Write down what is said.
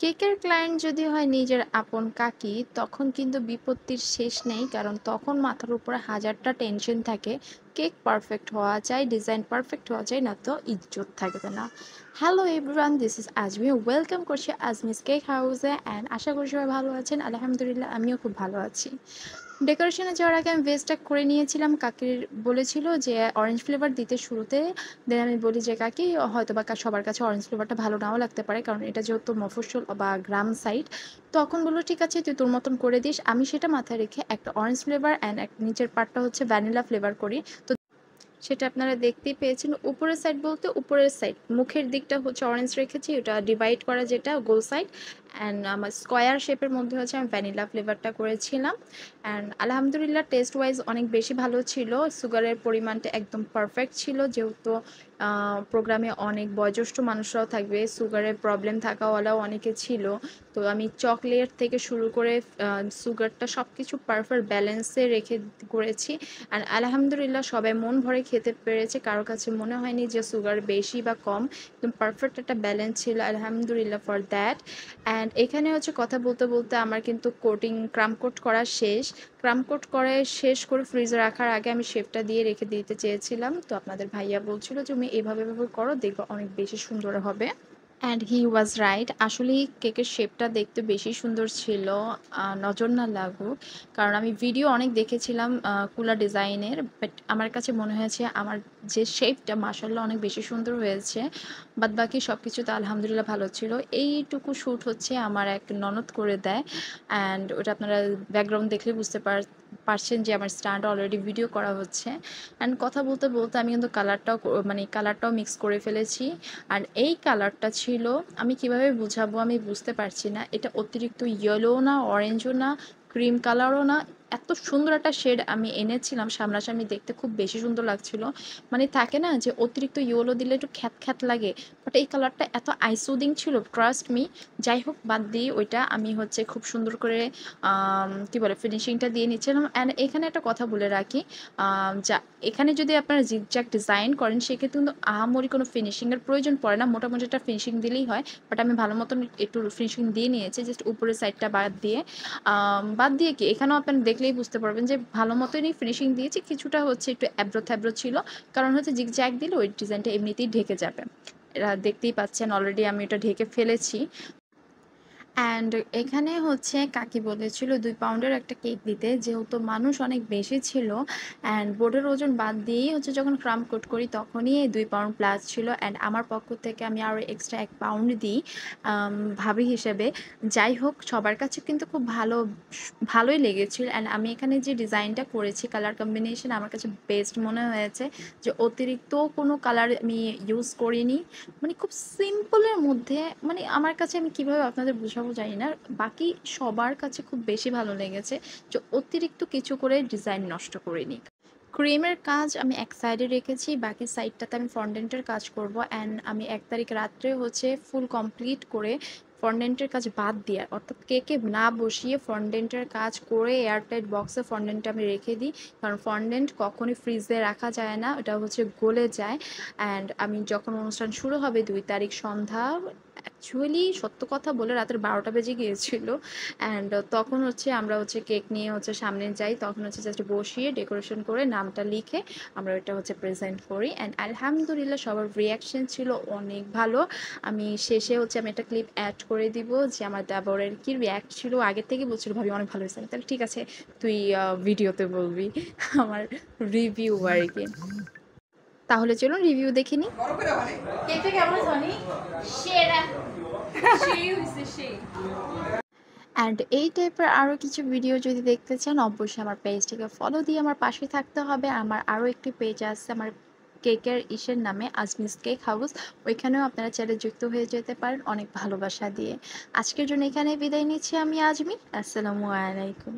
কেকের ক্লায়েন্ট যদি হয় নিজের আপন কাকি, তখন কিন্তু বিপত্তির শেষ নেই। কারণ তখন মাথার উপরে হাজারটা টেনশন থাকে। কেক পারফেক্ট হওয়া চাই, ডিজাইন পারফেক্ট হওয়া চাই, না তো ইজ্জত থাকবে না। Hello everyone, this is Azmi. Welcome করছি আজমিস কেক হাউসে অ্যান্ড আশা করি সবাই ভালো আছেন। আলহামদুলিল্লাহ আমিও খুব ভালো আছি। ডেকোরেশনে যাওয়ার আগে আমি ভেজটা করে নিয়েছিলাম। কাকির বলেছিল যে অরেঞ্জ ফ্লেভার দিতে শুরুতে। দেন আমি বলি যে কাকি হয়তো বা সবার কাছে অরেঞ্জ ফ্লেভারটা ভালো নাও লাগতে পারে, কারণ এটা যেহেতু মফস্বল বা গ্রাম সাইড। তখন বললো ঠিক আছে তুই তোর মতন করে দিস। আমি সেটা মাথায় রেখে একটা অরেঞ্জ ফ্লেভার অ্যান্ড এক নিচের পার্টটা হচ্ছে ভ্যানিলা ফ্লেভার করি। তো সেটা আপনারা দেখতেই পেয়েছেন। উপরের সাইড বলতে উপরের সাইড মুখের দিকটা হচ্ছে অরেঞ্জ রেখেছি, ওটা ডিভাইড করা যেটা গোল সাইড। অ্যান্ড আমার স্কোয়ার শেপের মধ্যে হচ্ছে আমি ভ্যানিলা ফ্লেভারটা করেছিলাম। অ্যান্ড আলহামদুলিল্লাহ টেস্ট ওয়াইজ অনেক বেশি ভালো ছিল। সুগারের পরিমাণটা একদম পারফেক্ট ছিল, যেহেতু প্রোগ্রামে অনেক বয়োজ্যেষ্ঠ মানুষরাও থাকবে, সুগারের প্রবলেম থাকাওয়ালাও অনেকে ছিল। তো আমি চকলেট থেকে শুরু করে সুগারটা সব কিছু পারফেক্ট ব্যালেন্সে রেখে করেছি। আর আলহামদুলিল্লাহ সবাই মন ভরে খেতে পেরেছে, কারো কাছে মনে হয়নি যে সুগার বেশি বা কম। একদম পারফেক্ট একটা ব্যালেন্স ছিল, আলহামদুলিল্লাহ ফর দ্যাট। অ্যান্ড এখানে হচ্ছে কথা বলতে বলতে আমার কিন্তু ক্রাম কোট করা শেষ। ক্রাম কোট করে শেষ করে ফ্রিজে রাখার আগে আমি শেপটা দিয়ে রেখে দিতে চেয়েছিলাম। তো আপনাদের ভাইয়া বলছিল যে তুমি এভাবে এভাবে করো, দেখবে অনেক বেশি সুন্দর হবে। And he was right. আসলেই কেকের শেপটা দেখতে বেশি সুন্দর ছিল, নজর না লাগুক। কারণ আমি ভিডিও অনেক দেখেছিলাম কুলা ডিজাইনের, বাট আমার কাছে মনে হয়েছে আমার যে শেপটা মাসাল্লাহ অনেক বেশি সুন্দর হয়েছে। বাদ বাকি সব কিছুতে আলহামদুলিল্লাহ ভালো ছিল। এইটুকু শ্যুট হচ্ছে আমার এক ননদ করে দেয়। অ্যান্ড ওটা আপনারা ব্যাকগ্রাউন্ড দেখলে বুঝতে পারছেন যে আমার স্ট্যান্ড অলরেডি ভিডিও করা হচ্ছে। অ্যান্ড কথা বলতে বলতে আমি কিন্তু কালারটাও মিক্স করে ফেলেছি। আর এই কালারটা ছিল, আমি কিভাবে বুঝাবো আমি বুঝতে পারছি না। এটা অতিরিক্ত ইয়েলো না, অরেঞ্জও না, ক্রিম কালারও না। এত সুন্দর একটা শেড আমি এনেছিলাম, সামনাসামনি দেখতে খুব বেশি সুন্দর লাগছিল। মানে থাকে না যে অতিরিক্ত ইয়েলো দিলে একটু খ্যাত খ্যাত লাগে, বাট এই কালারটা এত আইসুদিং ছিল, ট্রাস্ট মি। যাই হোক বাদ দিই ওইটা, আমি হচ্ছে খুব সুন্দর করে কি বলে ফিনিশিংটা দিয়ে নিচ্ছিলাম। অ্যান্ড এখানে একটা কথা বলে রাখি, যা এখানে যদি আপনারা জিগজ্যাগ ডিজাইন করেন সেক্ষেত্রে কিন্তু আহামরি কোনো ফিনিশিংয়ের প্রয়োজন পড়ে না, মোটামুটি একটা ফিনিশিং দিলেই হয়। বাট আমি ভালো মতন একটু ফিনিশিং দিয়ে নিয়েছি, জাস্ট উপরের সাইডটা বাদ দিয়ে কি এখানেও আপনারা দেখলেই বুঝতে পারবেন যে ভালো মতনই ফিনিশিং দিয়েছি। কিছুটা হচ্ছে একটু অ্যাব্রো থ্যাব্রো ছিল, কারণ হচ্ছে জিগজ্যাগ দিলে ওই ডিজাইনটা এমনিতেই ঢেকে যাবে। এরা দেখতেই পাচ্ছেন অলরেডি আমি এটা ঢেকে ফেলেছি। অ্যান্ড এখানে হচ্ছে কাকি বলেছিল 2 পাউন্ডের একটা কেক দিতে, যেহেতু মানুষ অনেক বেশি ছিল। অ্যান্ড বোর্ডের ওজন বাদ দিয়েই হচ্ছে যখন ক্রাম কোট করি তখনই 2 পাউন্ড প্লাস ছিল। অ্যান্ড আমার পক্ষ থেকে আমি আরও এক্সট্রা 1 পাউন্ড দিই ভাবি হিসেবে। যাই হোক সবার কাছে কিন্তু খুব ভালোই লেগেছিল। অ্যান্ড আমি এখানে যে ডিজাইনটা করেছি কালার কম্বিনেশন আমার কাছে বেস্ট মনে হয়েছে, যে অতিরিক্ত কোনো কালার আমি ইউজ করিনি। মানে খুব সিম্পলের মধ্যে, মানে আমার কাছে আমি কিভাবে আপনাদের বোঝাবো জানি না, বাকি সবার কাছে খুব বেশি ভালো লেগেছে যে অতিরিক্ত কিছু করে ডিজাইন নষ্ট করিনি। ক্রিমের কাজ আমি এক সাইডে রেখেছি, বাকি সাইডটাতে আমি ফন্ডেন্টের কাজ করব। অ্যান্ড আমি 1 তারিখ রাত্রে হচ্ছে ফুল কমপ্লিট করে ফন্ডেন্টের কাজ বাদ দিয়ে, অর্থাৎ কেকে না বসিয়ে ফন্ডেন্টের কাজ করে এয়ারটাইট বক্সে ফন্ডেন্টটা আমি রেখে দিই। কারণ ফন্ডেন্ট কখনই ফ্রিজে রাখা যায় না, ওটা হচ্ছে গলে যায়। অ্যান্ড আমি যখন অনুষ্ঠান শুরু হবে 2 তারিখ সন্ধ্যা, অ্যাকচুয়ালি সত্য কথা বলে রাতের 12টা বেজে গিয়েছিল। অ্যান্ড তখন হচ্ছে আমরা হচ্ছে কেক নিয়ে হচ্ছে সামনে যাই, তখন হচ্ছে জাস্ট বসিয়ে ডেকোরেশন করে নামটা লিখে আমরা ওটা হচ্ছে প্রেজেন্ট করি। অ্যান্ড আলহামদুলিল্লাহ সবার রিয়াকশন ছিল অনেক ভালো। আমি শেষে হচ্ছে আমি একটা ক্লিপ অ্যাড করে দিব যে আমার দেবরের কি রিয়াক্ট ছিল, আগে থেকে বলছিল ভাবি অনেক ভালো হয়েছে। তাহলে ঠিক আছে তুই ভিডিওতে বলবি আমার রিভিউ আর কি। তাহলে চলুন রিভিউ দেখে নিই। কেকটা কেমন জানি সেরা সেই হইছে সেই। অ্যান্ড এই টাইপের আরও কিছু ভিডিও যদি দেখতে চান অবশ্যই আমার পেজটিকে ফলো দিয়ে আমার পাশে থাকতে হবে। আমার আরও একটি পেজ আছে আমার কেকের ইসের নামে, আজমিস কেক হাউস। ওইখানেও আপনারা চাইলে যুক্ত হয়ে যেতে পারেন অনেক ভালোবাসা দিয়ে। আজকের জন্য এখানে বিদায় নিচ্ছি আমি আজমি। আসসালামু আলাইকুম।